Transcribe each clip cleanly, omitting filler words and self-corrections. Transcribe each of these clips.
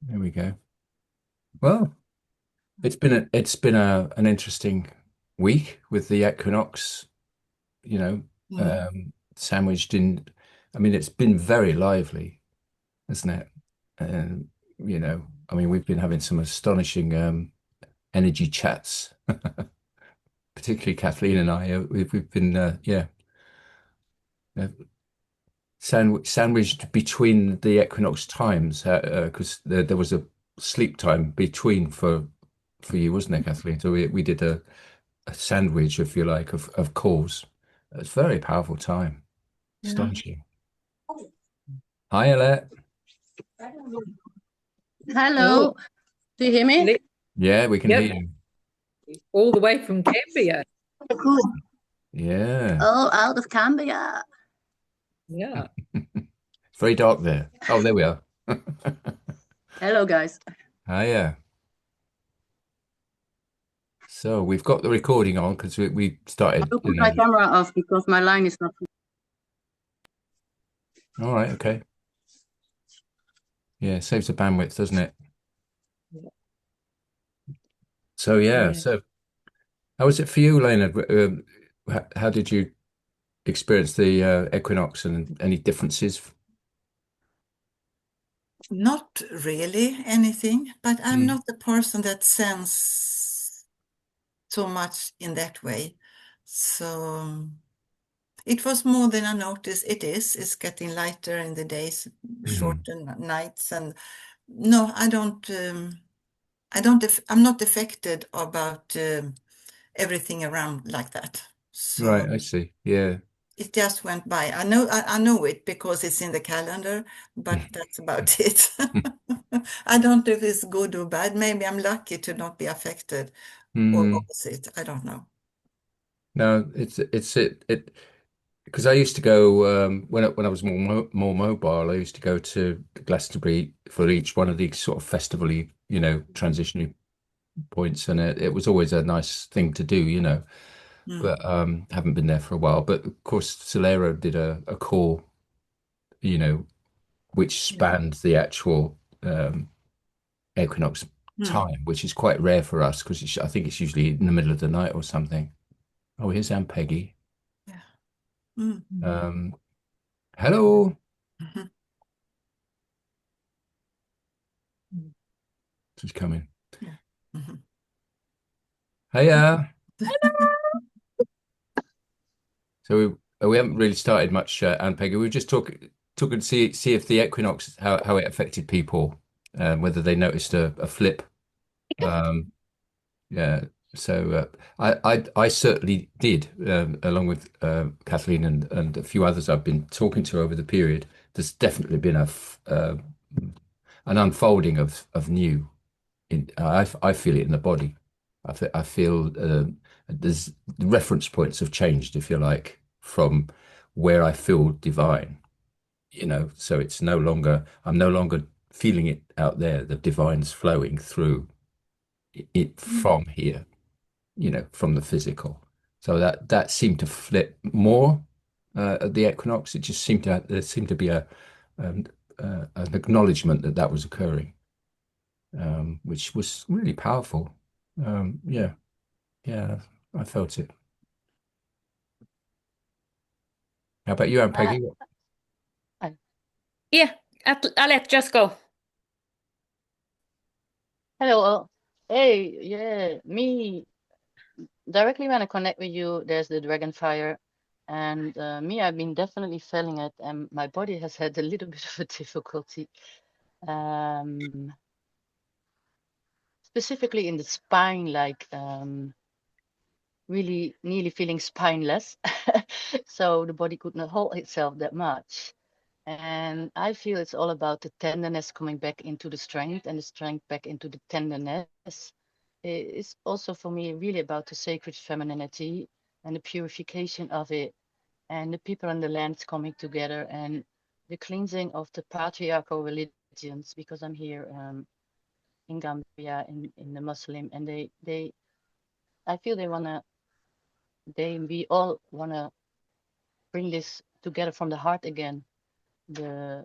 There we go. Well, it's been an interesting week with the equinox, you know, Mm. sandwiched in. I mean, it's been very lively, isn't it? And I mean, we've been having some astonishing energy chats, particularly Kathleen and I. We've been uh, sandwiched between the equinox times because there was a sleep time between for you, wasn't there, Kathleen? So we did a sandwich, if you like, of calls. It's a very powerful time. Yeah. Astonishing. Hi, Alet. Hello, Oh, do you hear me? Yeah, we can hear yep, you. all the way from Gambia. Cool. Yeah. Oh, out of Cambia. Yeah. It's very dark there. Oh, there we are. Hello, guys. Hiya. So we've got the recording on because we I started, will put my camera off because my line is not. All right, okay. Yeah, saves the bandwidth, doesn't it? So yeah, Yeah. so how was it for you, Leonard? How did you experience the equinox and any differences? Not really anything, but I'm Mm. not the person that sends so much in that way. So it was more than I noticed. It's getting lighter in the days, Mhm. shorter nights, and no, I'm not affected about everything around like that. Right, So I see. Yeah. it just went by. I know it because it's in the calendar, but that's about it. I don't know if it's good or bad. Maybe I'm lucky to not be affected or Mm. opposite. I don't know. No, it's it because I used to go when I was more mobile. I used to go to Glastonbury for each one of these sort of festival-y, transitionary points, and it was always a nice thing to do, Mm. But haven't been there for a while. But of course, Solero did a call, you know, which Yeah. spanned the actual equinox Mm. time, which is quite rare for us because I think it's usually in the middle of the night or something. Oh, here's Aunt Peggy. Yeah. Mm. Um, hello. Mhm. She's coming. Yeah. Mhm. Hiya. So we haven't really started much, Aunt Peggy. We were just talking to see if the equinox how it affected people, whether they noticed a flip. Um, yeah. So I certainly did, along with Kathleen and a few others I've been talking to over the period. There's definitely been an unfolding of new. I feel it in the body. I feel there's the reference points have changed, if you like, from where I feel divine. So it's no longer I'm no longer feeling it out there. The divine's flowing through it Mm. from here, from the physical. So that seemed to flip more at the equinox. It just there seemed to be um, an acknowledgement that that was occurring, which was really powerful. Yeah, yeah, I felt it. How about you, Aunt Uh, Peggy? Yeah, Alet, just go. Hello. Hey, yeah, me. Directly when I connect with you, there's the dragonfire. And me, I've been definitely feeling it, and my body has had a little bit of a difficulty, um, specifically in the spine, like really nearly feeling spineless. So the body could not hold itself that much. And I feel it's all about the tenderness coming back into the strength and the strength back into the tenderness. It's also for me really about the sacred femininity and the purification of it, and the people and the lands coming together, and the cleansing of the patriarchal religions, because I'm here in Gambia in the Muslim, and they I feel we all wanna bring this together from the heart again. The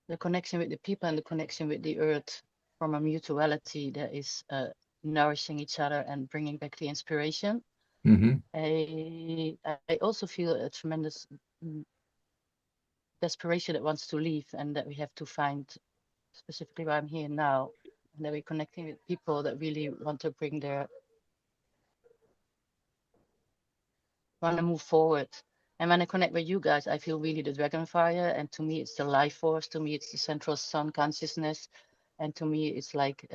the connection with the people and the connection with the earth from a mutuality that is nourishing each other and bringing back the inspiration. Hmm. I also feel a tremendous desperation that wants to leave, and that we have to find specifically why I'm here now, and that we're connecting with people that really want to want to move forward. And when I connect with you guys, I feel really the dragonfire, and to me it's the life force, to me it's the central sun consciousness, and to me it's like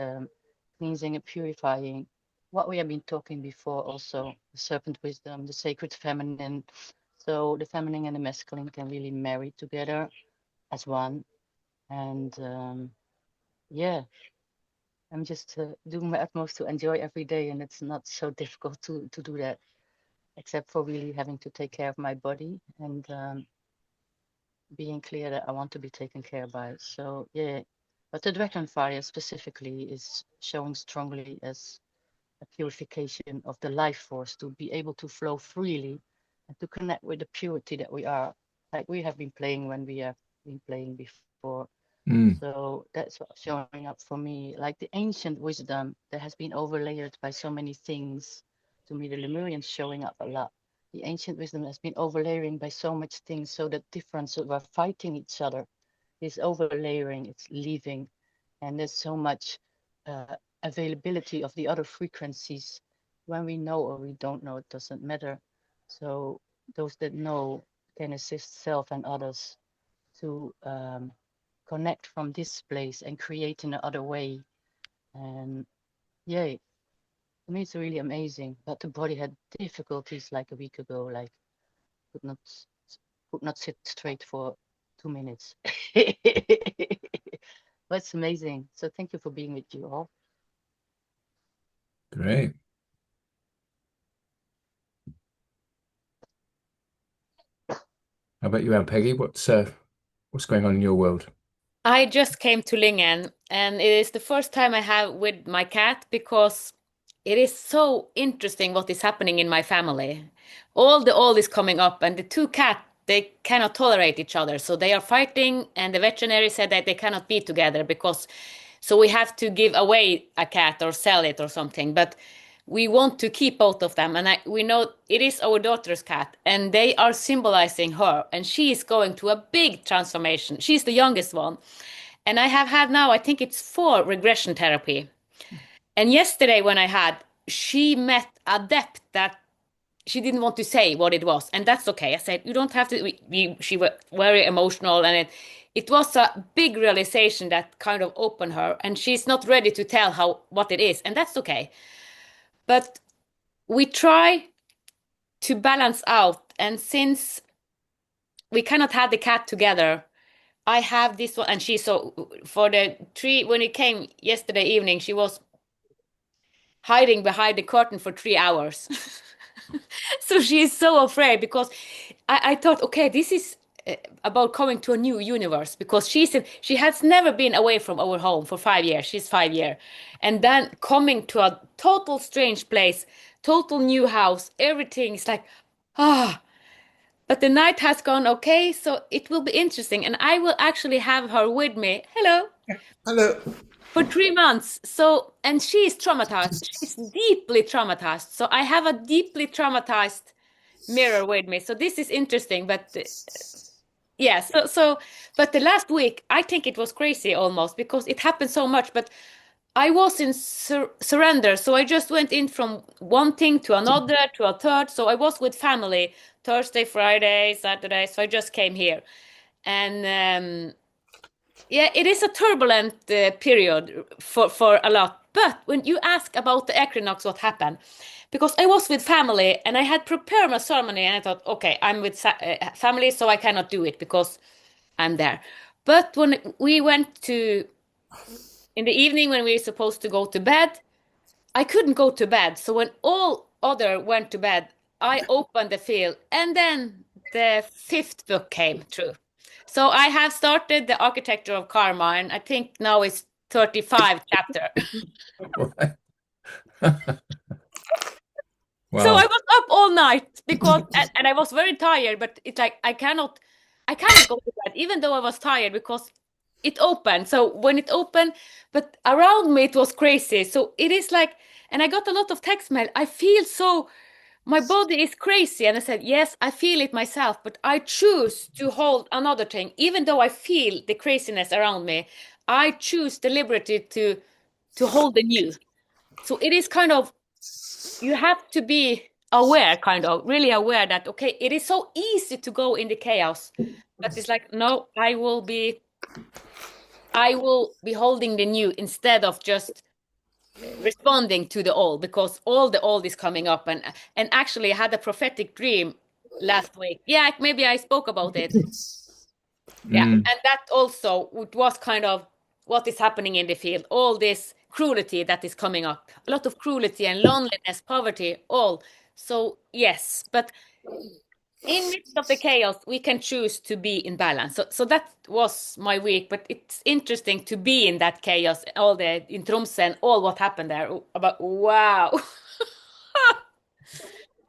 cleansing and purifying what we have been talking before also, the serpent wisdom, the sacred feminine. So the feminine and the masculine can really marry together as one. And yeah, I'm just doing my utmost to enjoy every day, and it's not so difficult to do that, except for really having to take care of my body and being clear that I want to be taken care by. So yeah, but the dragonfire specifically is showing strongly as a purification of the life force to be able to flow freely and to connect with the purity that we are, like we have been playing when we have been playing before. Mm. So that's what's showing up for me, like the ancient wisdom that has been overlaid by so many things. To me, the Lemurians showing up a lot. The ancient wisdom has been overlaying by so much things, so that difference of our fighting each other is overlaying, it's leaving, and there's so much availability of the other frequencies. When we know or we don't know, it doesn't matter. So those that know can assist self and others to connect from this place and create in another way. And yeah, to me it's really amazing. But the body had difficulties like a week ago, like could not could not sit straight for 2 minutes. But it's amazing. So thank you for being with you all. Great. How about you, Aunt Peggy? What's going on in your world? I just came to Lingen, and it is the first time I have with my cat because it is so interesting what is happening in my family. All the old is coming up, and the two cats they cannot tolerate each other, so they are fighting. And the veterinary said that they cannot be together because so we have to give away a cat or sell it or something. But we want to keep both of them, and we know it is our daughter's cat, and they are symbolizing her, and she is going through a big transformation. She's the youngest one, and I have had now, I think it's 4 regression therapy. And yesterday when I had, she met a depth that she didn't want to say what it was, and that's okay. I said you don't have to. She was very emotional, and it was a big realization that kind of opened her, and she's not ready to tell how what it is, and that's okay. But we try to balance out, and since we cannot have the cat together, I have this one, and she so for the tree when it came yesterday evening, she was hiding behind the curtain for 3 hours. So she is so afraid because I thought, okay, this is about coming to a new universe because she has never been away from our home for 5 years. She's 5 years, and then coming to a total strange place, total new house. Everything is like, ah. But the night has gone okay, so it will be interesting, and I will actually have her with me. Hello. Hello. For 3 months. So, and she is traumatized. She's deeply traumatized. So I have a deeply traumatized mirror with me. So this is interesting. But yeah, but the last week, I think it was crazy almost because it happened so much. But I was in surrender. So I just went in from one thing to another to a third. So I was with family Thursday, Friday, Saturday. So I just came here. And yeah, it is a turbulent period for a lot. But when you ask about the equinox, what happened? Because I was with family and I had prepared my ceremony, and I thought, okay, I'm with family, so I cannot do it because I'm there. But when we went to in the evening when we were supposed to go to bed, I couldn't go to bed. So when all other went to bed, I opened the field, and then the fifth book came through. So I have started the architecture of karma, and I think now it's 35 chapter. So I Wow. was up all night because and I was very tired, but it's like I cannot go to bed even though I was tired because it opened. So when it opened, but around me it was crazy. So it is like, and I got a lot of text mail. I feel so, my body is crazy. And I said, yes, I feel it myself, but I choose to hold another thing. Even though I feel the craziness around me, I choose deliberately to hold the new. So it is kind of, you have to be aware, kind of really aware that, okay, it is so easy to go in the chaos, but it's like, no, I will be holding the new instead of just responding to the old, because all the old is coming up. And actually I had a prophetic dream last week. Yeah, maybe I spoke about it. Yeah, Mm. and that also it was kind of what is happening in the field, all this cruelty that is coming up, a lot of cruelty and loneliness, poverty, all. So yes, but in midst of the chaos, we can choose to be in balance. So that was my week, but it's interesting to be in that chaos, all the in Tromsø and all what happened there. About wow.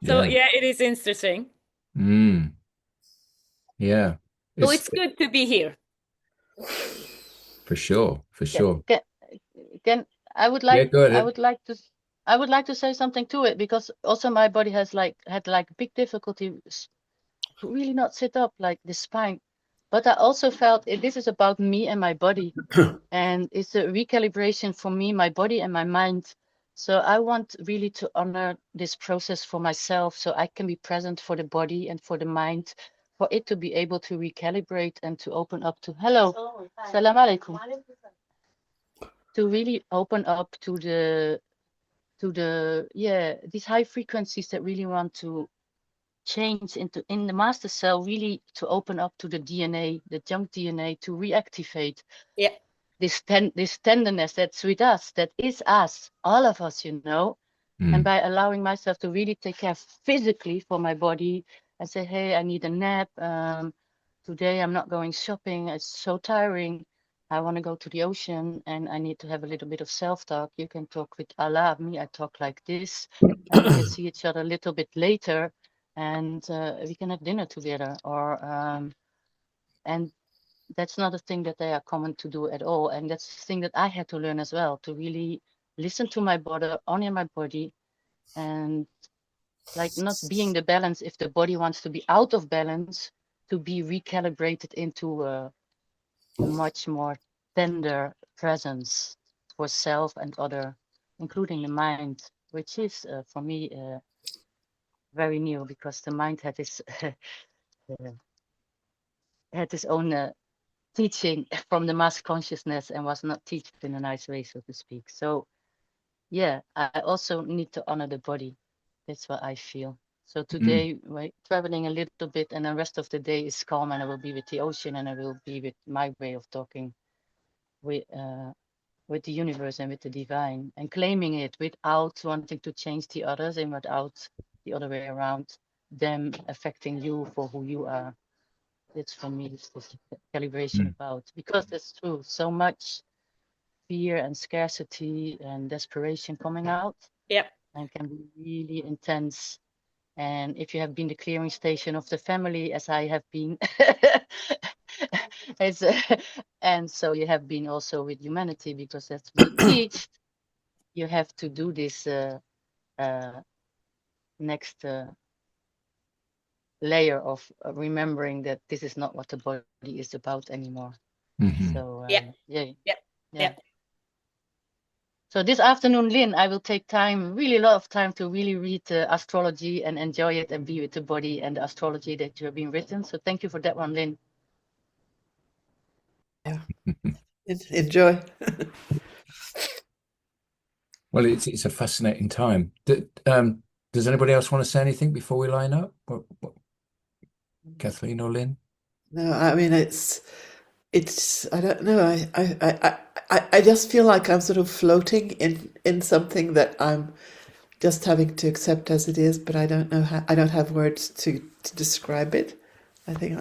So Yeah. yeah, it is interesting. Mm. Yeah. So It's it's good to be here. for sure. For sure. Can I would Yeah, like go I ahead. would like to I would like to say something to it, because also my body has had big difficulty to really not sit up, like the spine. But I also felt this is about me and my body, and it's a recalibration for me, my body and my mind. So I want really to honor this process for myself, so I can be present for the body and for the mind, for it to be able to recalibrate and to open up to hello, salam alaikum, to really open up to the these high frequencies that really want to change into in the master cell, really to open up to the DNA, the junk DNA, to reactivate Yeah. this tenderness that's with us, that is us, all of us, you know. And Mm. by allowing myself to really take care physically for my body and say, hey, I need a nap. Today I'm not going shopping. It's so tiring. I want to go to the ocean and I need to have a little bit of self-talk. You can talk with Allah. Me, I talk like this. And we can see each other a little bit later and we can have dinner together. And that's not a thing that they are common to do at all. And that's the thing that I had to learn as well, to really listen to my body, honor my body, and like not being the balance if the body wants to be out of balance, to be recalibrated into a much more tender presence for self and other, including the mind, which is for me very new, because the mind had this had its own teaching from the mass consciousness and was not taught in a nice way, so to speak. So yeah, I also need to honor the body. That's what I feel. So Mm. today we're traveling a little bit, and the rest of the day is calm, and I will be with the ocean, and I will be with my way of talking with the universe and with the divine, and claiming it without wanting to change the others and without the other way around, them affecting you for who you are. It's for me this calibration Mm. about, because that's true. So much fear and scarcity and desperation coming out, Yeah. and can be really intense. And if you have been the clearing station of the family, as I have been, it's, and so you have been also with humanity, because that's we teach. You have to do this next layer of remembering that this is not what the body is about anymore. Mhm. So Yeah. yeah, Yeah. yeah. Yeah. So this afternoon, Lynn, I will take time, really a lot of time, to really read astrology and enjoy it and be with the body and the astrology that you have been written. So thank you for that one, Lynn. Yeah. Enjoy. Well, it's a fascinating time. Does anybody else want to say anything before we line up? Kathleen or Lynn? No, I mean it's I don't know. I just feel like I'm sort of floating in something that I'm just having to accept as it is, but I don't know how, I don't have words to describe it. I think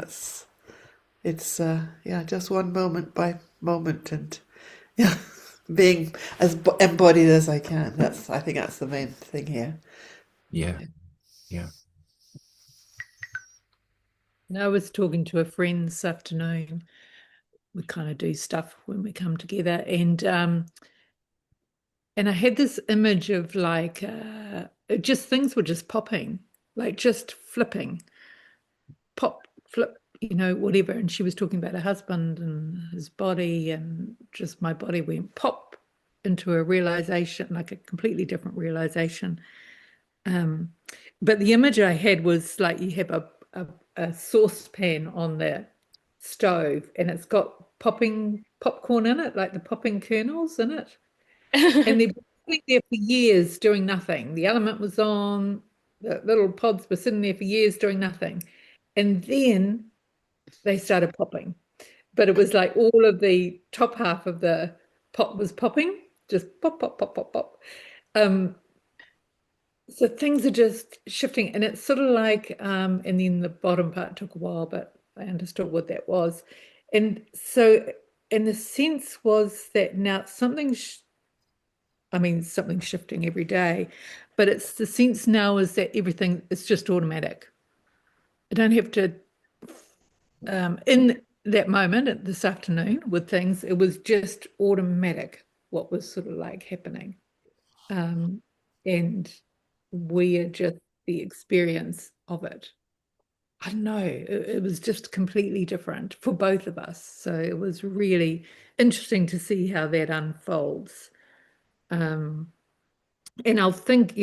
it's yeah, just one moment by moment, and yeah, being as embodied as I can. I think that's the main thing here. Yeah. Yeah. I was talking to a friend this afternoon we kind of do stuff when we come together, and I had this image of like just things were just popping, like just flipping, pop, flip, whatever. And she was talking about her husband and his body, and just my body went pop into a realization, like a completely different realization. But the image I had was like you have a saucepan on the stove, and it's got popping popcorn in it, like the popping kernels in it. And they've been sitting there for years doing nothing. The element was on, the little pods were sitting there for years doing nothing. And then they started popping. But it was like all of the top half of the pot was popping, just pop, pop, pop, pop, pop. So things are just shifting, and it's sort of like, and then the bottom part took a while, but I understood what that was. And so, and the sense was that now something's shifting every day, but it's the sense now is that everything is just automatic. I don't have to, in that moment this afternoon with things, it was just automatic what was sort of like happening. And we are just the experience of it. I don't know, it was just completely different for both of us. So it was really interesting to see how that unfolds. And I'll think,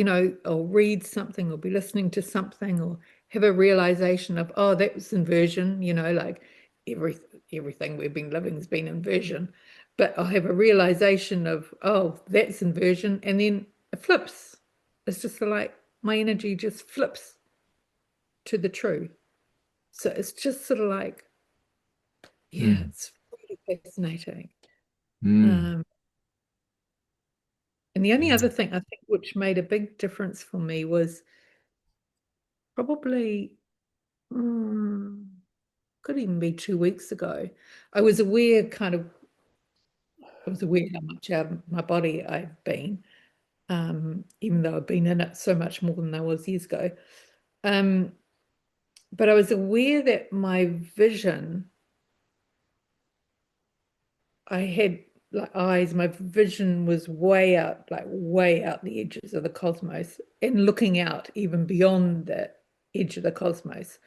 I'll read something or be listening to something or have a realization of, oh, that was inversion, like everything we've been living has been inversion. But I'll have a realization of, oh, that's inversion. And then it flips. It's just like my energy just flips to the true. So it's just sort of like, yeah, it's really fascinating. And the only other thing I think which made a big difference for me was probably, could even be 2 weeks ago. I was aware how much out of my body I've been, even though I've been in it so much more than I was years ago. But I was aware that my vision, I had like eyes, my vision was way out the edges of the cosmos and looking out even beyond the edge of the cosmos.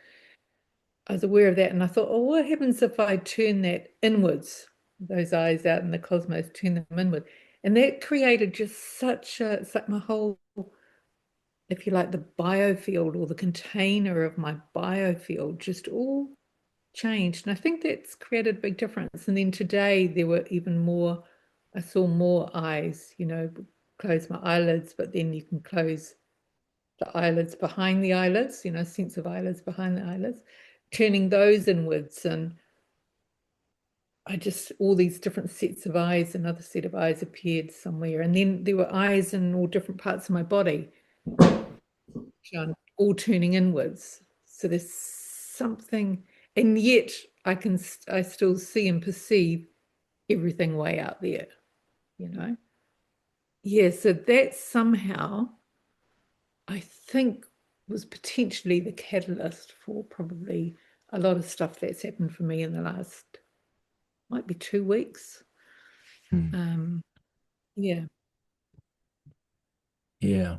I was aware of that, and I thought, oh, what happens if I turn that inwards, those eyes out in the cosmos, turn them inward? And that created just it's like my whole, if you like, the biofield or the container of my biofield just all changed. And I think that's created a big difference. And then today there were even more, I saw more eyes, close my eyelids, but then you can close the eyelids behind the eyelids, sense of eyelids behind the eyelids, turning those inwards. And all these different sets of eyes, another set of eyes appeared somewhere. And then there were eyes in all different parts of my body, all turning inwards. So there's something, and yet I still see and perceive everything way out there, Yeah, so that somehow, I think, was potentially the catalyst for probably a lot of stuff that's happened for me in the last, might be 2 weeks. Yeah. Yeah,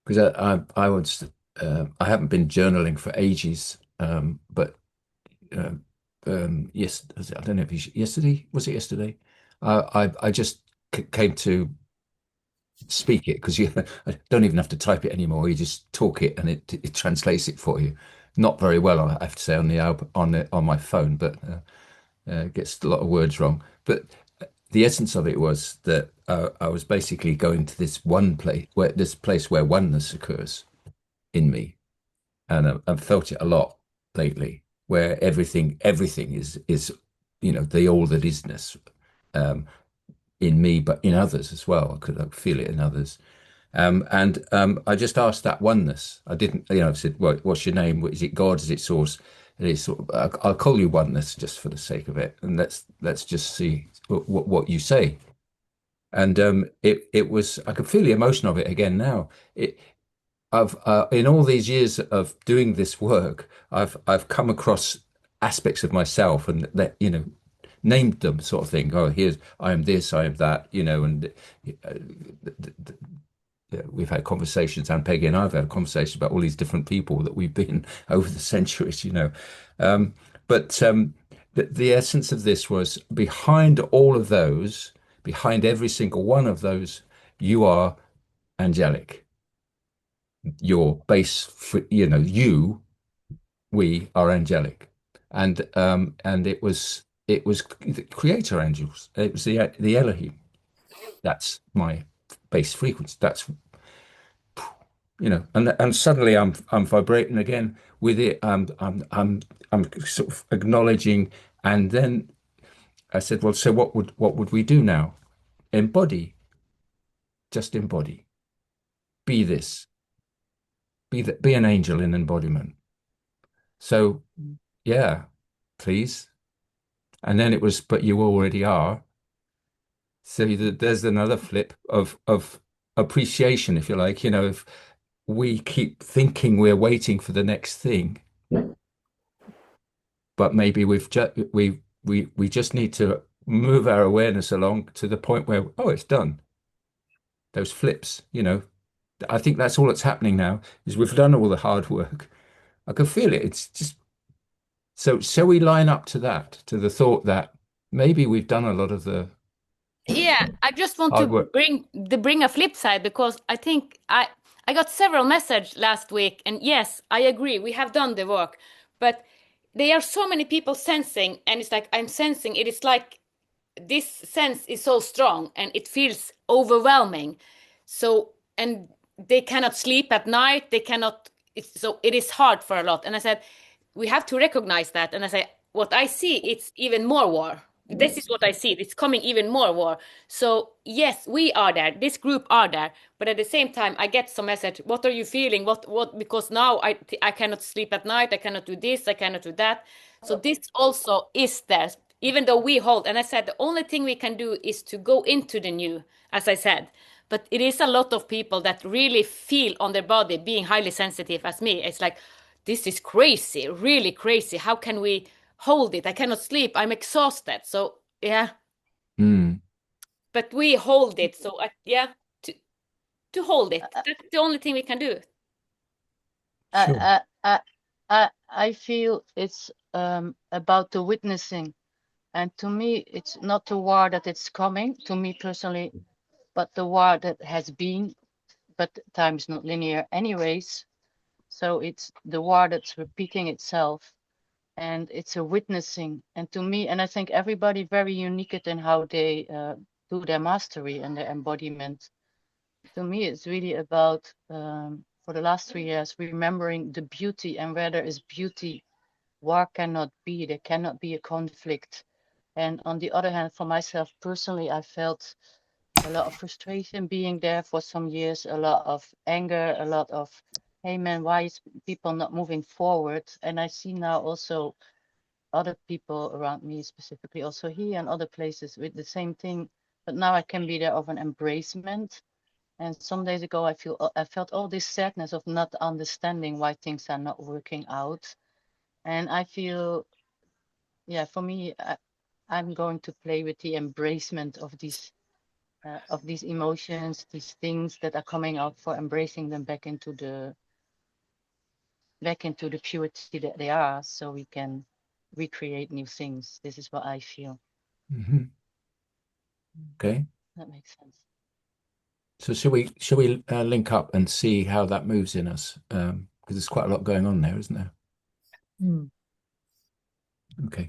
because I haven't been journaling for ages, but yes, I don't know if yesterday, was it yesterday? I just came to speak it because you don't even have to type it anymore. You just talk it and it translates it for you. Not very well, I have to say, on my phone, but gets a lot of words wrong. But the essence of it was that I was basically going to this place where oneness occurs in me, and I've felt it a lot lately, where everything is the all that isness, in me, but in others as well. I could feel it in others. And I just asked that oneness. I didn't, I said, well, what's your name? Is it God? Is it source? And it's sort of, I'll call you oneness just for the sake of it. And let's just see what you say. And it was, I could feel the emotion of it again now. I've in all these years of doing this work, I've come across aspects of myself and that, named them, sort of thing. Oh, here's I am this, I am that, and we've had conversations, and Peggy and I have had conversations about all these different people that we've been over the centuries. Um, but the essence of this was behind all of those, behind every single one of those, you are angelic. Your we are angelic, and it was the creator angels. It was the Elohim. That's my base frequency. And suddenly I'm vibrating again with it. I'm sort of acknowledging, and then I said, well, so what would we do now? Embody, just embody. Be this. Be an angel in embodiment. So yeah, please. And then it was, but you already are. So there's another flip of appreciation, if you like. If we keep thinking we're waiting for the next thing, but maybe we just need to move our awareness along to the point where, oh, it's done. Those flips. I think that's all that's happening now is we've done all the hard work. I can feel it. It's just so we line up to that, to the thought that maybe we've done a lot of the Yeah, I just want to hard work. bring a flip side, because I think I got several messages last week, and yes, I agree, we have done the work, but there are so many people sensing, and it's like I'm sensing it is like this sense is so strong and it feels overwhelming. So, and they cannot sleep at night, they cannot, so it is hard for a lot. And I said, we have to recognize that. And I say, what I see, it's even more war. This is what I see. It's coming even more war. So yes, we are there. This group are there. But at the same time, I get some message. What are you feeling? What? Because now I cannot sleep at night. I cannot do this. I cannot do that. So this also is there, even though we hold. And I said the only thing we can do is to go into the new, as I said. But it is a lot of people that really feel on their body, being highly sensitive as me. It's like, this is crazy, really crazy. How can we hold it? I cannot sleep. I'm exhausted. So yeah, Mm, but we hold it. So yeah, to hold it. That's the only thing we can do. sure. I feel it's about the witnessing, and to me, it's not the war that it's coming to me personally, but the war that has been. But time is not linear, anyways. So it's the war that's repeating itself, and it's a witnessing. And to me, and I think everybody very unique in how they do their mastery and their embodiment. To me, it's really about for the last 3 years remembering the beauty, and where there is beauty, war cannot be. There cannot be a conflict. And on the other hand, for myself personally, I felt a lot of frustration being there for some years, a lot of anger, a lot of, hey man, why is people not moving forward? And I see now also other people around me, specifically also here and other places with the same thing. But now I can be there of an embracement. And some days ago, I felt all this sadness of not understanding why things are not working out. And I feel, yeah, for me, I'm going to play with the embracement of these emotions, these things that are coming out, for embracing them back into the purity that they are, so we can recreate new things. This is what I feel. Hmm. Okay. That makes sense. So shall we link up and see how that moves in us? Because there's quite a lot going on there, isn't there? Mm. Okay.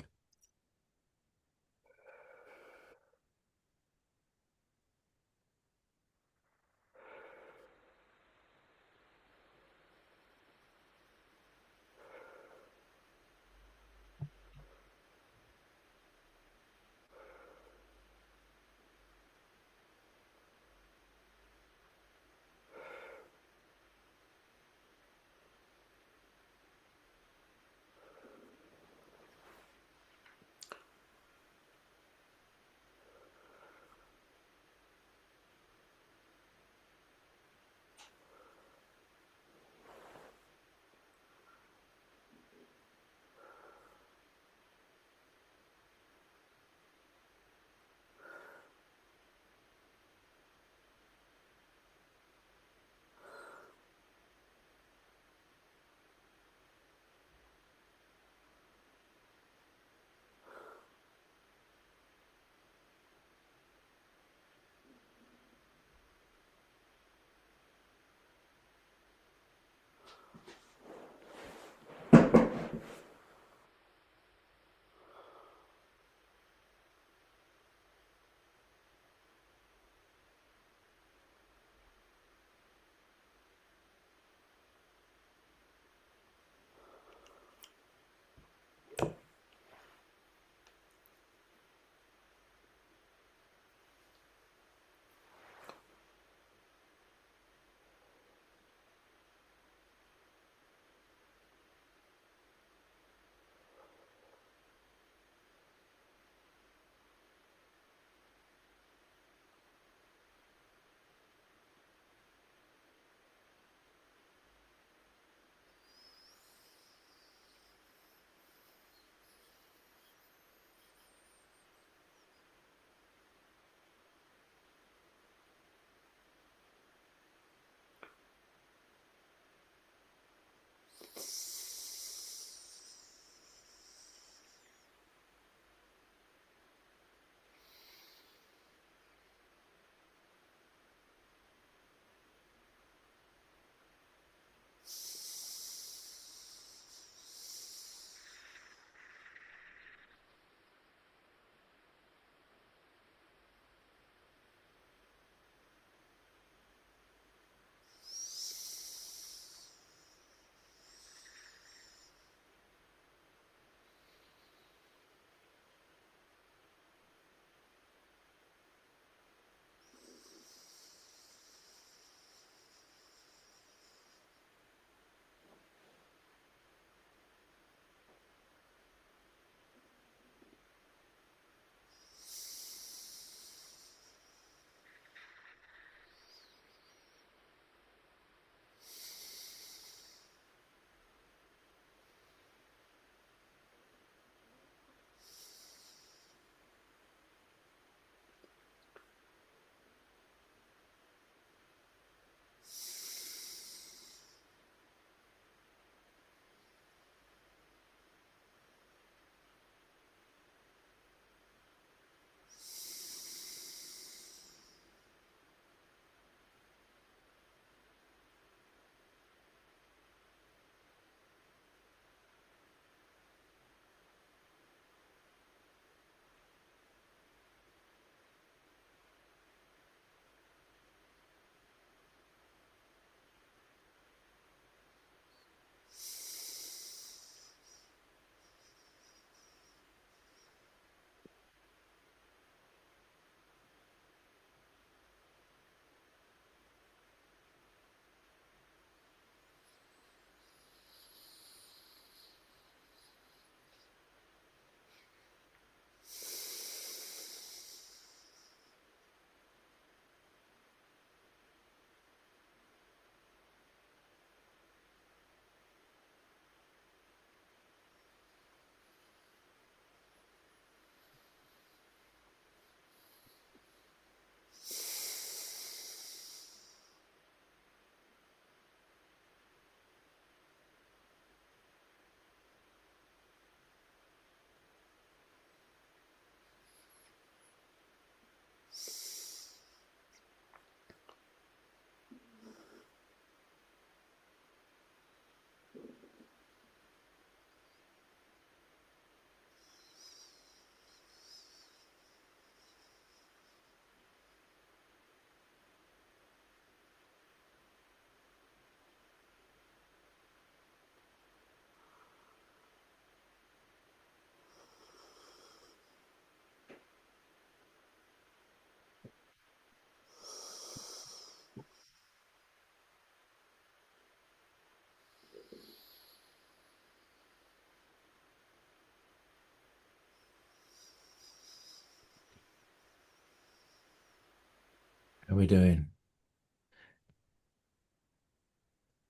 How are we doing?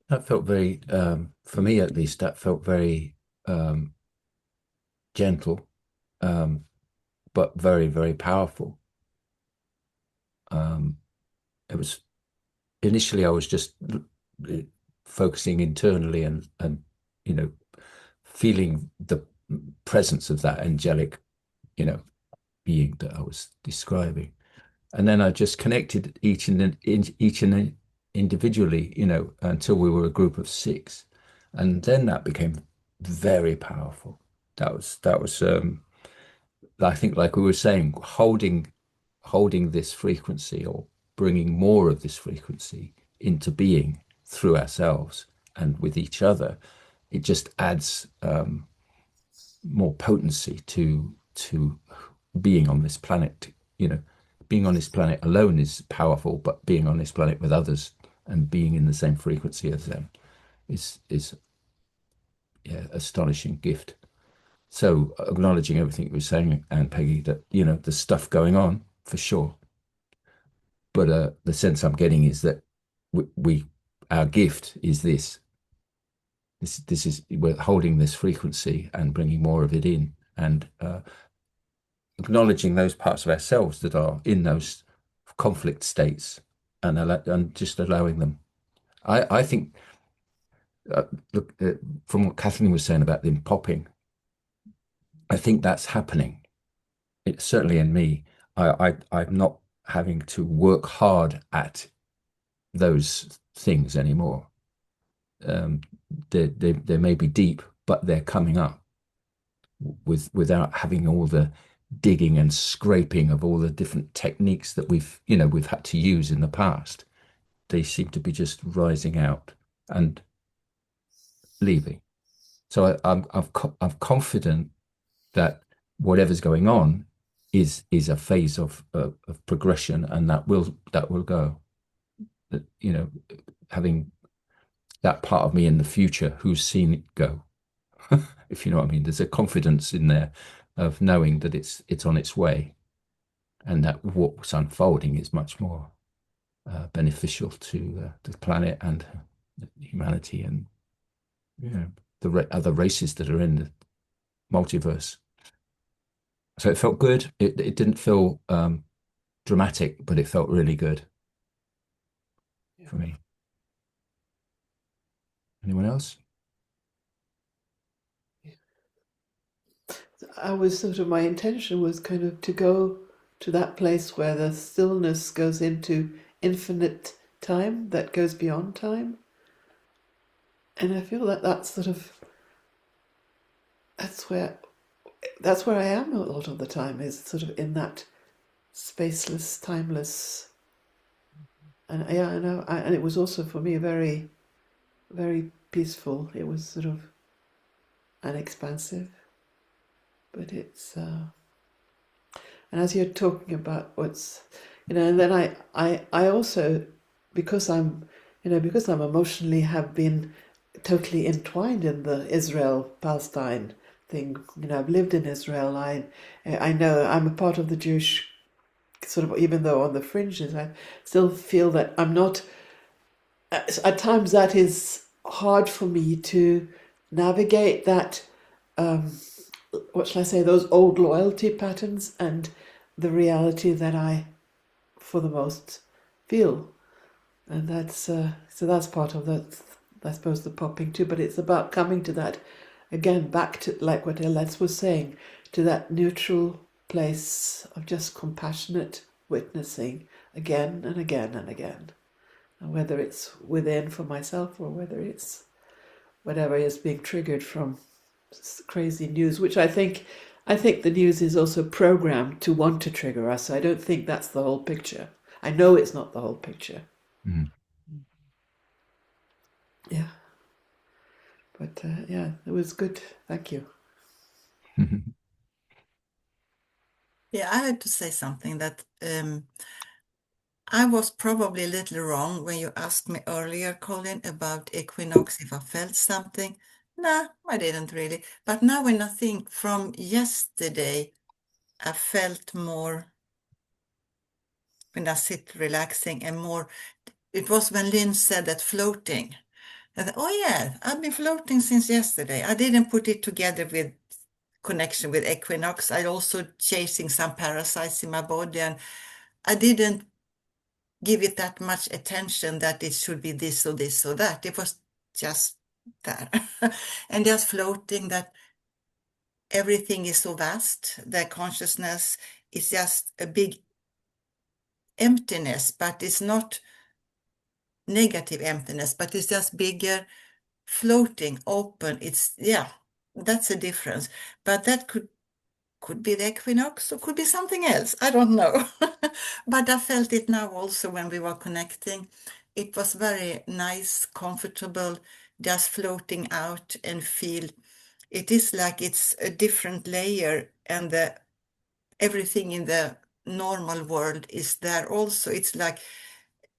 That felt very, for me at least, that felt very gentle, but very, very powerful. It was initially I was just focusing internally and you know feeling the presence of that angelic, being that I was describing. And then I just connected each and individually, until we were a group of six, and then that became very powerful. That was I think, like we were saying, holding this frequency or bringing more of this frequency into being through ourselves and with each other. It just adds more potency to being on this planet. Being on this planet alone is powerful, but being on this planet with others and being in the same frequency as them is yeah, astonishing gift. So acknowledging everything you were saying, and Peggy, that there's stuff going on for sure, but the sense I'm getting is that we our gift is this. This is, we're holding this frequency and bringing more of it in, and acknowledging those parts of ourselves that are in those conflict states, and just allowing them. I think, look, from what Kathleen was saying about them popping, I think that's happening. It's certainly in me. I'm not having to work hard at those things anymore. They may be deep, but they're coming up without having all the digging and scraping of all the different techniques that we've had to use in the past. They seem to be just rising out and leaving. So I'm confident that whatever's going on is a phase of progression, and that will go. That, having that part of me in the future who's seen it go, if you know what I mean. There's a confidence in there of knowing that it's on its way, and that what's unfolding is much more beneficial to the planet and humanity, and the other races that are in the multiverse. So it felt good. It didn't feel dramatic, but it felt really good for me. Anyone else? My intention was kind of to go to that place where the stillness goes into infinite time, that goes beyond time. And I feel that that's where I am a lot of the time, is sort of in that spaceless, timeless. And yeah, I know. And it was also for me very, very peaceful. It was sort of unexpansive, but it's. And as you're talking about what's, and then I also, because I'm emotionally have been totally entwined in the Israel-Palestine thing. I've lived in Israel. I know I'm a part of the Jewish sort of, even though on the fringes, I still feel that I'm not. At times, that is hard for me to navigate that. What shall I say? Those old loyalty patterns and the reality that I, for the most, feel, and that's so that's part of the, I suppose, the popping too. But it's about coming to that again, back to, like what Alet was saying, to that neutral place of just compassionate witnessing again and again and again, and whether it's within for myself or whether it's whatever is being triggered from crazy news, which I think the news is also programmed to want to trigger us. So I don't think that's the whole picture. I know it's not the whole picture. Mm. Yeah. But yeah, it was good. Thank you. Yeah, I had to say something that I was probably a little wrong when you asked me earlier, Colin, about Equinox, if I felt something. Nah, I didn't really. But now when I think from yesterday, I felt more when I sit relaxing and more. It was when Lynn said that floating. I thought, oh yeah, I've been floating since yesterday. I didn't put it together with connection with Equinox. I also chasing some parasites in my body, and I didn't give it that much attention that it should be this or this or that. It was just there. And just floating, that everything is so vast, that consciousness is just a big emptiness, but it's not negative emptiness, but it's just bigger, floating, open. It's, yeah, that's a difference. But that could be the equinox or could be something else. I don't know. But I felt it now also when we were connecting. It was very nice, comfortable, just floating out and feel it is like it's a different layer, and everything in the normal world is there also. It's like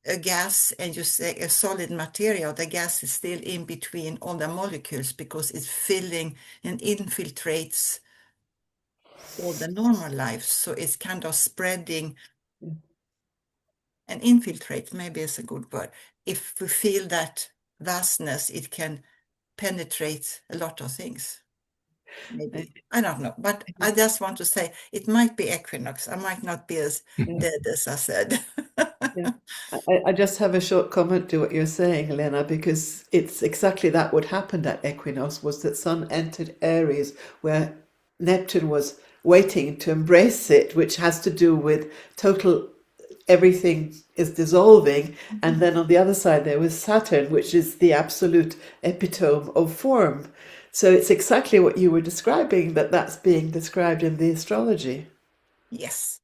a gas, and you say a solid material. The gas is still in between all the molecules because it's filling and infiltrates all the normal life. So it's kind of spreading and infiltrate, maybe is a good word. If we feel that vastness, it can penetrate a lot of things. Maybe. I don't know. But I just want to say it might be equinox. I might not be as dead as I said. Yeah. I just have a short comment to what you're saying, Helena, because it's exactly that what happened at equinox was that Sun entered Aries where Neptune was waiting to embrace it, which has to do with total everything is dissolving. And then on the other side there was Saturn, which is the absolute epitome of form. So it's exactly what you were describing, that's being described in the astrology. Yes.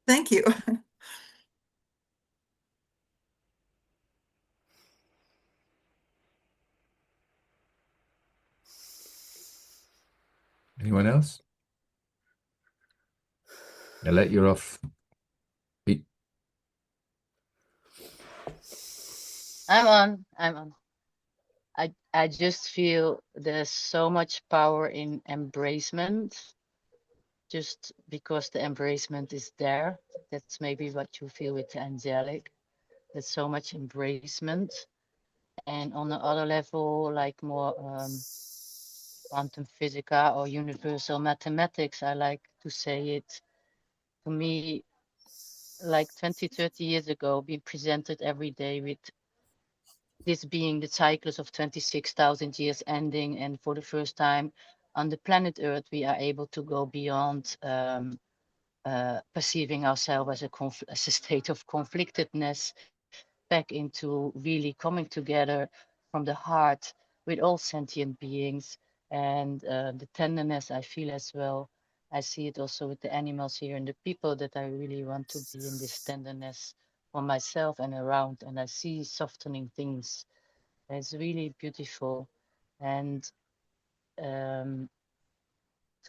Thank you. Anyone else? Alet, you're off. I'm on. I'm on. I just feel there's so much power in embracement, just because the embracement is there. That's maybe what you feel with the angelic. There's so much embracement. And on the other level, like more quantum physics or universal mathematics, I like to say it, to me, like 20, 30 years ago, being presented every day with this being the cycles of 26,000 years ending. And for the first time on the planet Earth, we are able to go beyond perceiving ourselves as a state of conflictedness, back into really coming together from the heart with all sentient beings. And the tenderness I feel as well. I see it also with the animals here and the people, that I really want to be in this tenderness for myself and around. And I see softening things. It's really beautiful. And to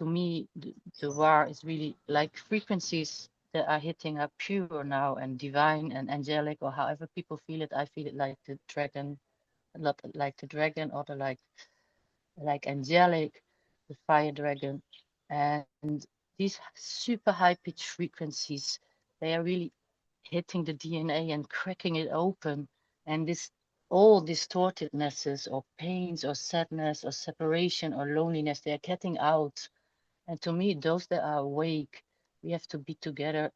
me, the war is really like frequencies that are hitting are pure now and divine and angelic, or however people feel it. I feel it like the dragon, a lot like the dragon, or the like angelic, the fire dragon. And these super high pitched frequencies, they are really hitting the DNA and cracking it open. And this all distortednesses or pains or sadness or separation or loneliness, they are getting out. And to me, those that are awake, we have to be together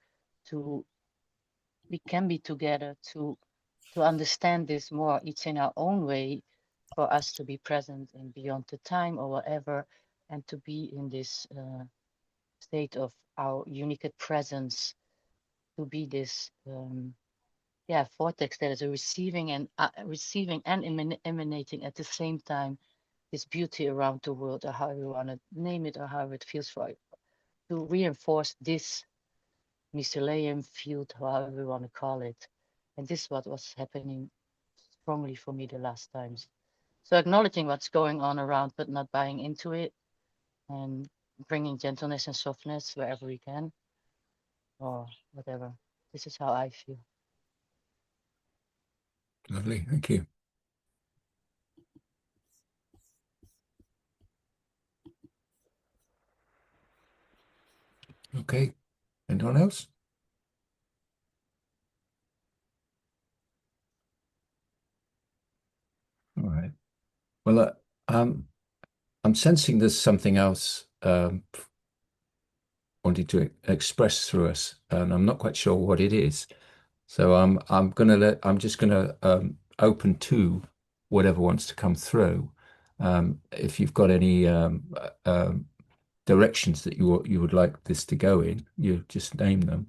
we can be together to understand this more, each in our own way, for us to be present and beyond the time or whatever, and to be in this state of our unique presence, to be this vortex that is a receiving and emanating at the same time this beauty around the world, or however you want to name it, or however it feels for you, to reinforce this mycelium field, however you want to call it. And this is what was happening strongly for me the last times. So acknowledging what's going on around, but not buying into it, and bringing gentleness and softness wherever we can, or whatever. This is how I feel. Lovely, thank you. Okay, Anyone else? All right. Well, I'm sensing there's something else wanted to express through us, and I'm not quite sure what it is. So I'm just gonna open to whatever wants to come through. If you've got any directions that you would like this to go in, you just name them.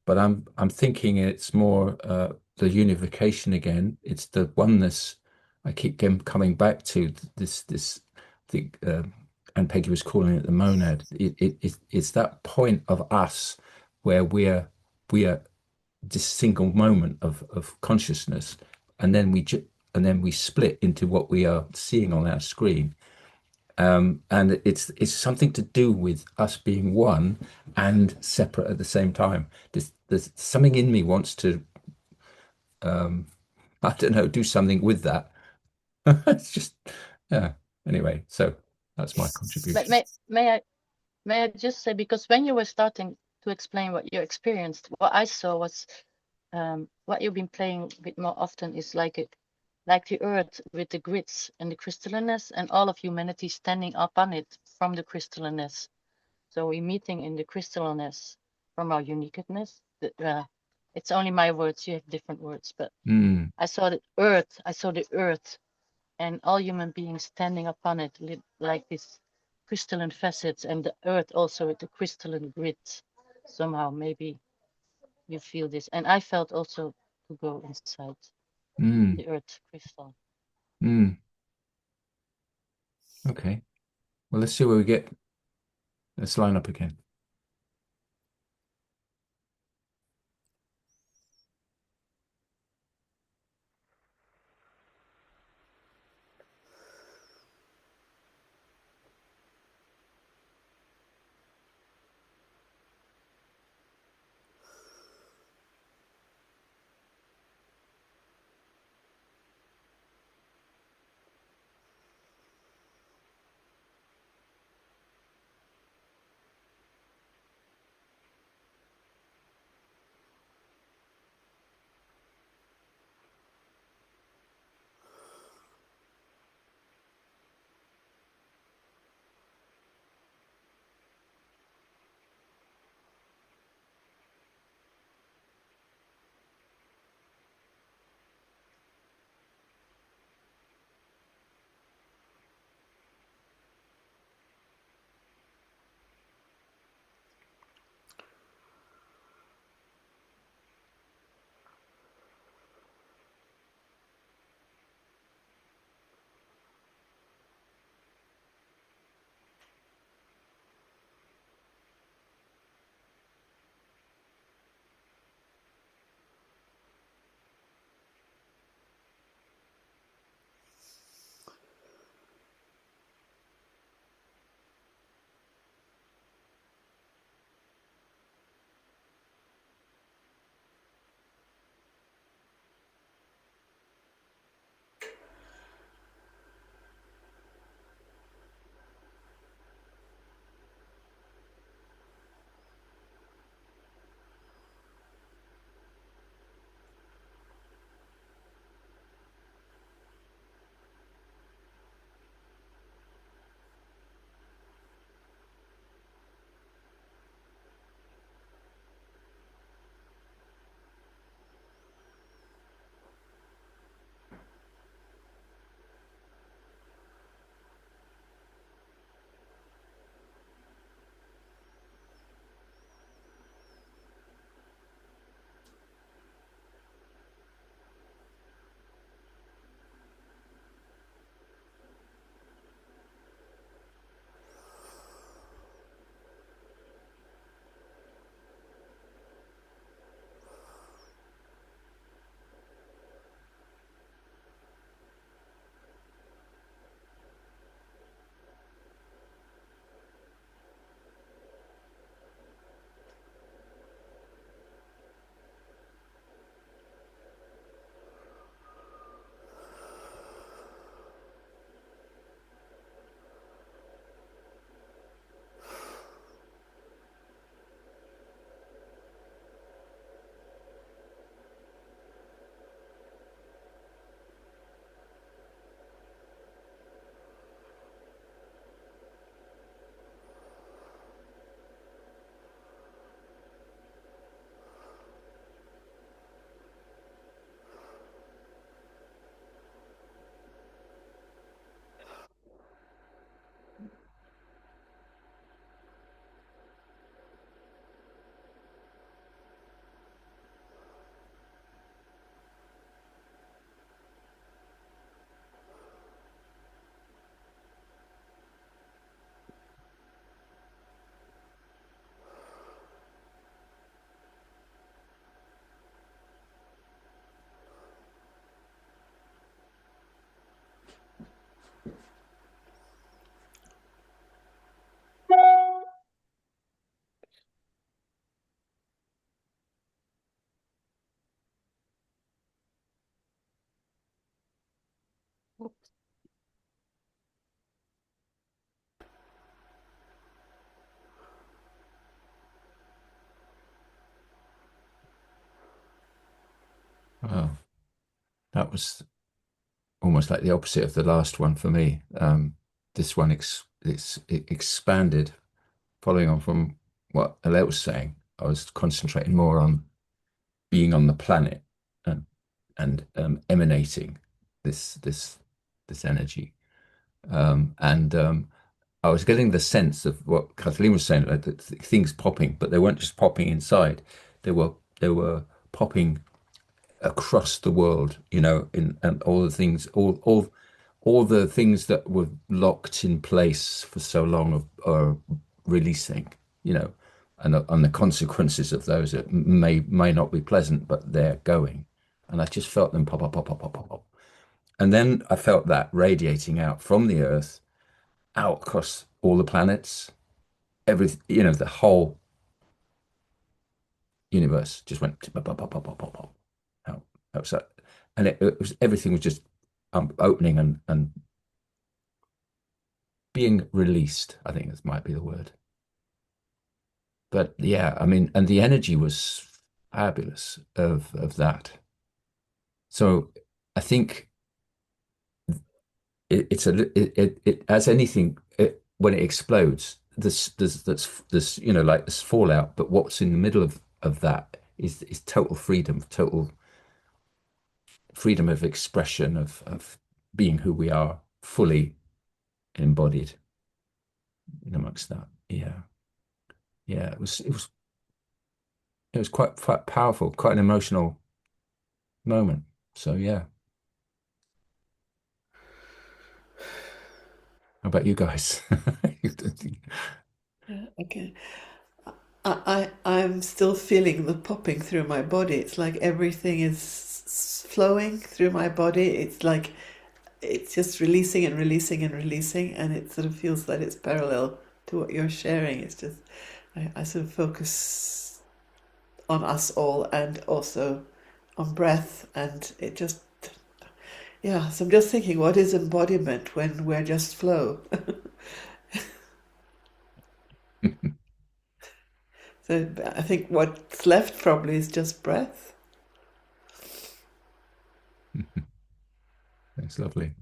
But I'm thinking it's more the unification again. It's the oneness. I keep coming back to this the and Peggy was calling it the monad. It's that point of us where we are this single moment of consciousness, and then we split into what we are seeing on our screen. And it's something to do with us being one and separate at the same time. There's something in me wants to, I don't know, do something with that. It's just, yeah. Anyway, so that's my May, contribution. may, may I just say, because when you were starting to explain what you experienced, what I saw was what you've been playing with more often is like the earth with the grids and the crystalliness, and all of humanity standing up on it from the crystalliness. So we're meeting in the crystalliness from our uniqueness. It's only my words, you have different words, but Mm, I saw the earth and all human beings standing upon it like this crystalline facets, and the earth also with the crystalline grids. Somehow maybe you feel this, and I felt also to go inside mm, the earth crystal. mm. Okay. Well, let's see where we get. Let's line up again. That was almost like the opposite of the last one for me. This one it expanded, following on from what Alet was saying. I was concentrating more on being on the planet and emanating this energy. And I was getting the sense of what Kathleen was saying, like things popping, but they weren't just popping inside. They were popping across the world, in and all the things, all the things that were locked in place for so long are releasing, and the consequences of those that may not be pleasant, but they're going. And I just felt them pop, pop, pop, pop, pop, pop, pop. And then I felt that radiating out from the Earth out across all the planets, the whole universe just went pop, pop, pop, pop, pop, pop, pop, out outside. And it was everything was just opening and being released. I think this might be the word. But yeah, I mean, and the energy was fabulous of that. So I think it's it as anything when it explodes, this like this fallout. But what's in the middle of that is total freedom of expression of being who we are, fully embodied in amongst that. Yeah, it was quite powerful, quite an emotional moment. So yeah. How about you guys? Yeah, okay. I'm still feeling the popping through my body. It's like everything is flowing through my body. It's like it's just releasing and releasing and releasing, and it sort of feels that it's parallel to what you're sharing. It's just I sort of focus on us all and also on breath, and it just yeah. So I'm just thinking, what is embodiment when we're just flow? So I think what's left probably is just breath. That's lovely.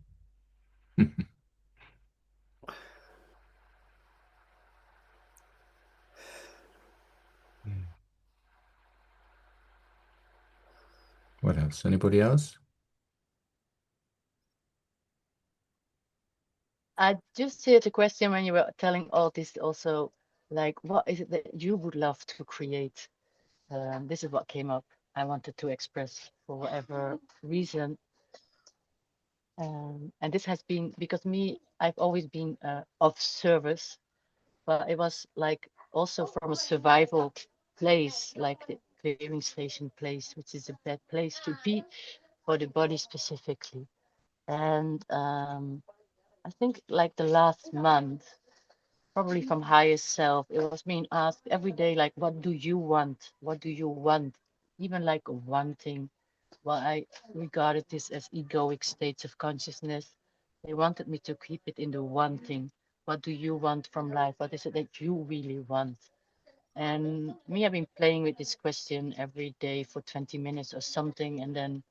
What else? Anybody else? I just heard a question when you were telling all this also, like, what is it that you would love to create? This is what came up. I wanted to express for whatever reason. And this has been because I've always been of service, but it was like also from a survival place, like the clearing station place, which is a bad place to be for the body specifically. And I think like the last month, probably from highest self, it was being asked every day, like, what do you want? What do you want? Even like wanting. Well, I regarded this as egoic states of consciousness. They wanted me to keep it in the wanting. What do you want from life? What is it that you really want? And me, I've been playing with this question every day for 20 minutes or something, and then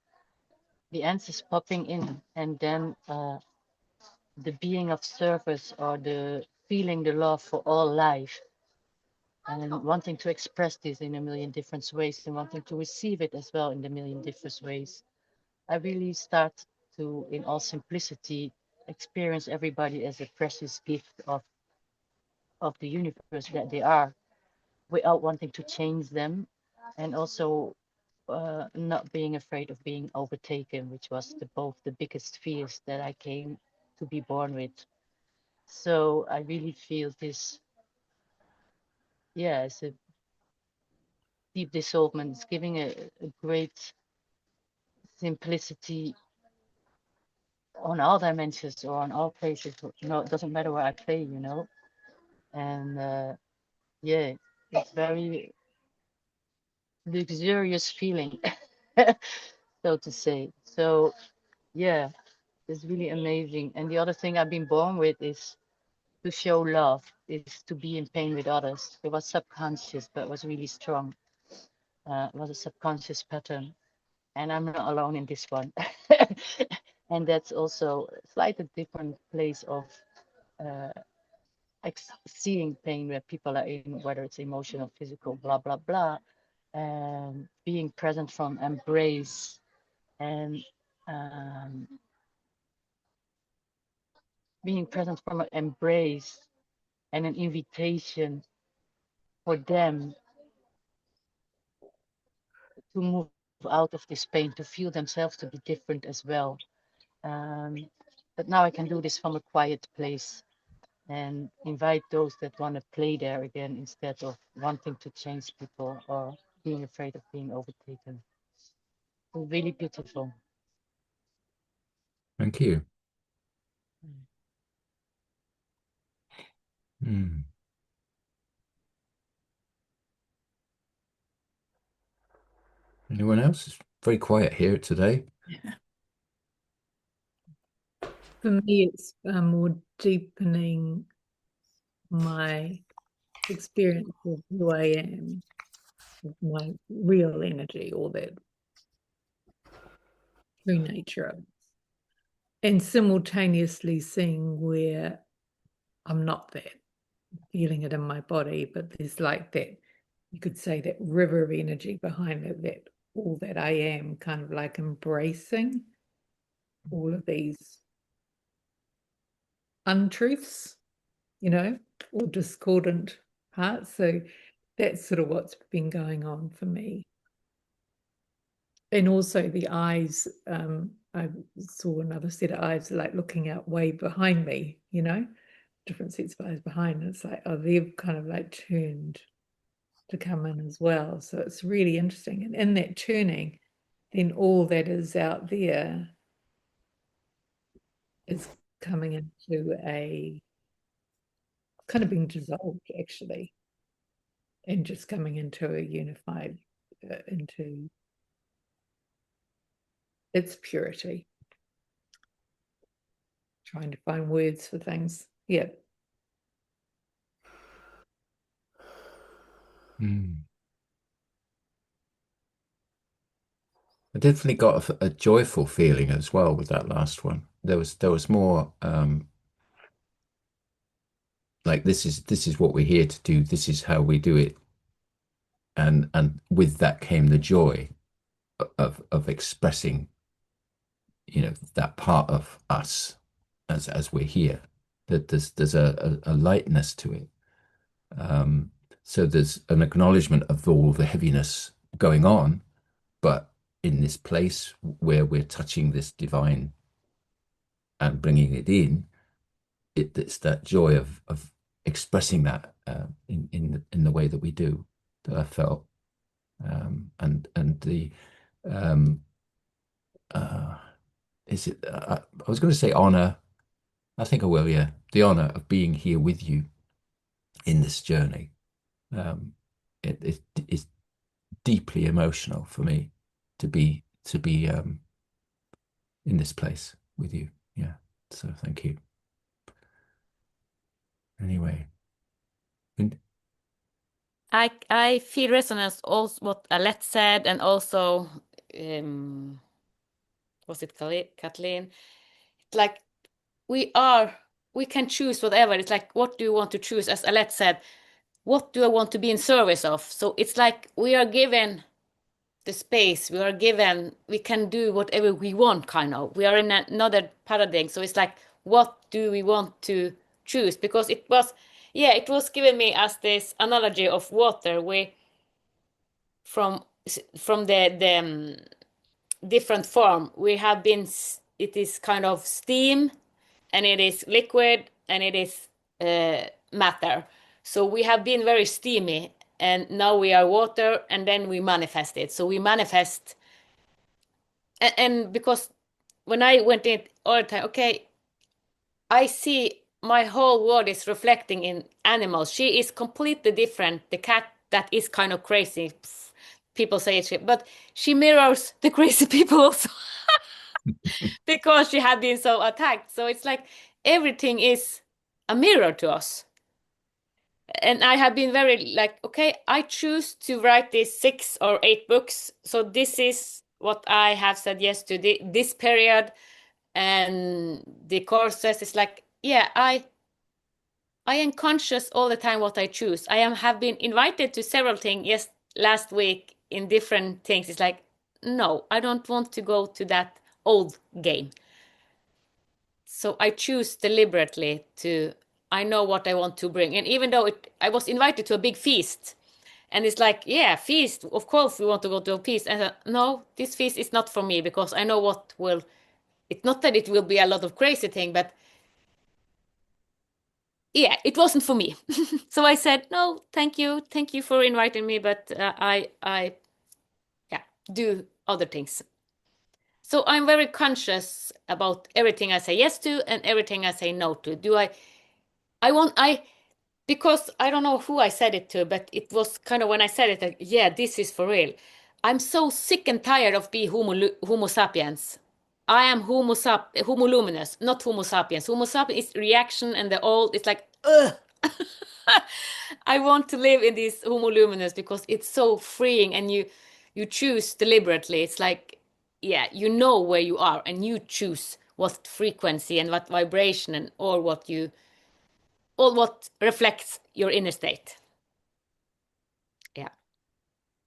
the answers popping in, and then the being of service or the feeling the love for all life and wanting to express this in a million different ways and wanting to receive it as well in a million different ways. I really start to, in all simplicity, experience everybody as a precious gift of the universe that they are, without wanting to change them, and also not being afraid of being overtaken, which was both the biggest fears that I came to be born with. So I really feel this, yeah, it's a deep dissolvement. It's giving a great simplicity on all dimensions or on all places. It doesn't matter where I play, And yeah, it's very luxurious feeling, so to say. So yeah, it's really amazing. And the other thing I've been born with is to show love, is to be in pain with others. It was subconscious, but it was really strong. It was a subconscious pattern. and I'm not alone in this one. And that's also a slightly different place of uh, seeing pain where people are in, whether it's emotional, physical, blah, blah, blah, and being present from embrace and um, being present from an embrace and an invitation for them to move out of this pain, to feel themselves to be different as well. Um, but now I can do this from a quiet place and invite those that want to play there again instead of wanting to change people or being afraid of being overtaken. So really beautiful. Thank you. Mm. Anyone else? It's very quiet here today. For me, it's more deepening my experience of who I am, of my real energy, or that true nature of it, and simultaneously seeing where I'm not that, feeling it in my body, but there's like that, you could say that river of energy behind it, that all that I am, kind of like embracing all of these untruths, or discordant parts. So that's sort of what's been going on for me. And also the eyes, I saw another set of eyes like looking out way behind me, different sets of eyes behind. And it's like, oh, they've kind of like turned to come in as well. So it's really interesting. And in that turning, then all that is out there is coming into a kind of being dissolved, actually, and just coming into a unified, into its purity. Trying to find words for things. Yeah. Mm. I definitely got a joyful feeling as well with that last one. There was more like this is what we're here to do. This is how we do it, and with that came the joy of expressing, that part of us as we're here. That there's a lightness to it. So there's an acknowledgement of all the heaviness going on, but in this place where we're touching this divine and bringing it in, it's that joy of expressing that in the way that we do, that I felt, and the um, is it? I was going to say honor. I think I will. Yeah, the honor of being here with you in this journey. Um, it is deeply emotional for me to be in this place with you. Yeah. So thank you. Anyway, and I feel resonance also what Alet said, and also was it Kathleen? Like we can choose whatever. It's like, what do you want to choose? As Alet said, what do I want to be in service of? So it's like we are given the space, we can do whatever we want, kind of. We are in another paradigm. So it's like, what do we want to choose? Because it was given me as this analogy of water. From the different form we have been, it is kind of steam, and it is liquid, and it is matter. So we have been very steamy, and now we are water, and then we manifest it. So we manifest, and because when I went in all the time, okay, I see my whole world is reflecting in animals. She is completely different. The cat that is kind of crazy. People say it's, but she mirrors the crazy people also because she had been so attacked. So it's like everything is a mirror to us. And I have been very like, okay, I choose to write these 6 or 8 books. So this is what I have said yes to this period and the courses. It's like, yeah, I am conscious all the time what I choose. have been invited to several things. Yes, last week in different things. It's like, no, I don't want to go to that old game. So I choose deliberately to. I know what I want to bring, and even though I was invited to a big feast, and it's like, yeah, feast. Of course, we want to go to a feast. And I thought, no, this feast is not for me because I know what will. It's not that it will be a lot of crazy thing, but yeah, it wasn't for me. So I said, no, thank you for inviting me, but yeah, do other things. So I'm very conscious about everything I say yes to and everything I say no to. Because I don't know who I said it to, but it was kind of when I said it, like, yeah, this is for real. I'm so sick and tired of being Homo sapiens. I am Homo luminous, not Homo sapiens. Homo sapiens is reaction and the old, it's like, ugh. I want to live in this Homo luminous because it's so freeing and you choose deliberately. It's like, yeah, you know where you are and you choose what frequency and what vibration and or what reflects your inner state. Yeah.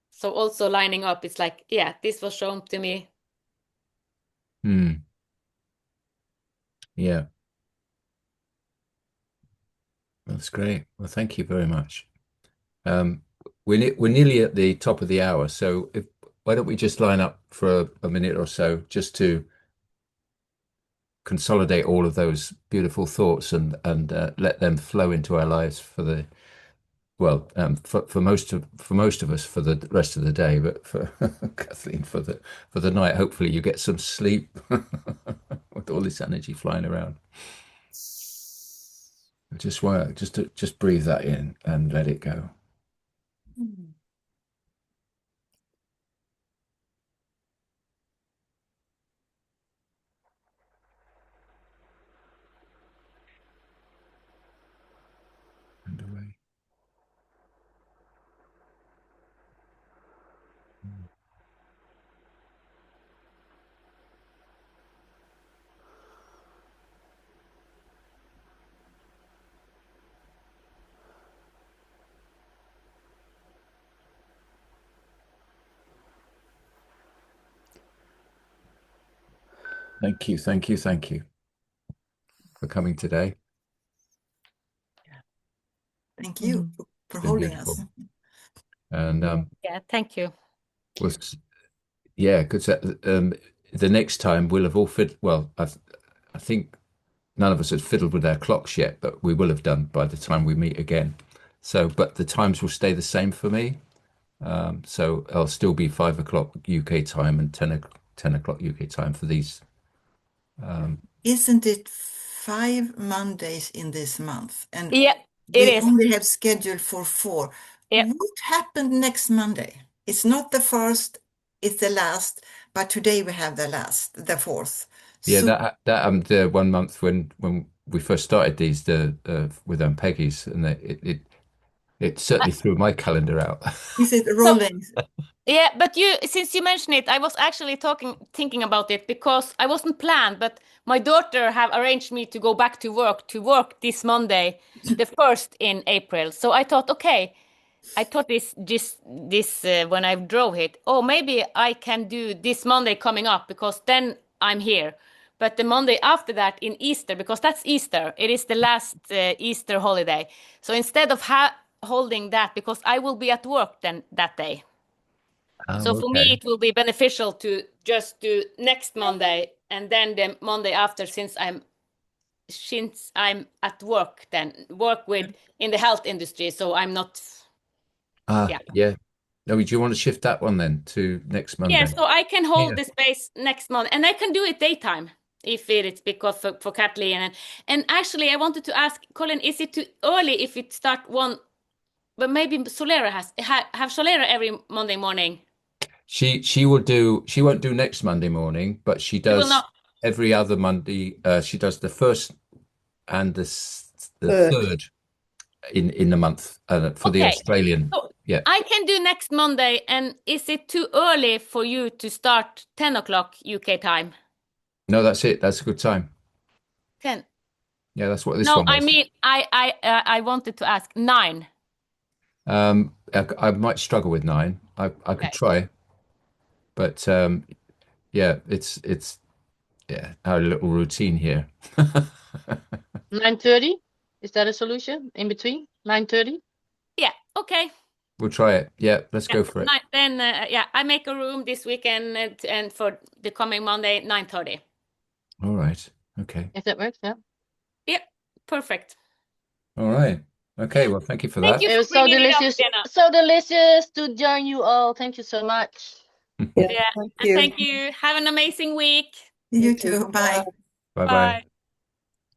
So also lining up, it's like, yeah, this was shown to me. Yeah, that's great. Well, thank you very much. We're nearly at the top of the hour, so why don't we just line up for a minute or so just to consolidate all of those beautiful thoughts and let them flow into our lives for the for most of us for the rest of the day, but for Kathleen for the night. Hopefully, you get some sleep with all this energy flying around. Just breathe that in and let it go. And away. Thank you, thank you, thank you for coming today. Thank you for It's been holding beautiful. us. And Yeah, thank you. yeah, because the next time we'll have all fit. Well, I think none of us have fiddled with our clocks yet, but we will have done by the time we meet again. So, but the times will stay the same for me. So I'll still be 5 o'clock UK time and 10 o'clock UK time for these. Isn't it 5 Mondays in this month? And Yeah, it we is. only have scheduled for 4. Yeah. What happened next Monday? It's not the first, it's the last, but today we have the fourth. Yeah, So the 1 month when we first started these with Peggy's, and it certainly threw my calendar out. is it So rolling? yeah, but since you mentioned it, I was actually thinking about it because I wasn't planned, but my daughter have arranged me to go back to work this Monday, the 1st in April. So I thought, okay, I thought this when I drove it. Oh, maybe I can do this Monday coming up because then I'm here. But the Monday after that in Easter, because that's Easter, it is the last Easter holiday. So instead of holding that, because I will be at work then that day. So Oh, for me, okay. it will be beneficial to just do next Monday and then the Monday after, since I'm at work, then work with in the health industry. So I'm not, yeah. Yeah. No, do you want to shift that one then to next Yeah, Monday? so I can hold Yeah. the space next month and I can do it daytime if it's because for Kathleen. And actually, I wanted to ask Colin, is it too early if it start one, but maybe Solera have Solera every Monday morning? She will do. She won't do next Monday morning, but she She will does not. every other Monday. She does the first and the Third. third in the month for the Okay. Australian So Yeah. I can do next Monday. And is it too early for you to start 10 o'clock UK time? No, that's it. That's a good time. 10. Yeah, that's what this No, one I was. mean, I wanted to ask 9. I might struggle with 9. I Okay. could try, but yeah, it's yeah, our little routine here. 9:30? Is that a solution in between? 9:30? Yeah, okay. We'll try it. Yeah, let's Yeah, go for it. then yeah, I make a room this weekend and for the coming Monday, 9:30. All right. Okay. If that works, yeah. Yeah, perfect. All right. Okay. Well, thank you for Thank that. you It for was so bringing it up, delicious. Lena. So delicious to join you all. Thank you so much. Yeah, Yeah, thank and you. thank you. Have an amazing week. You too. Bye. Bye bye. Bye.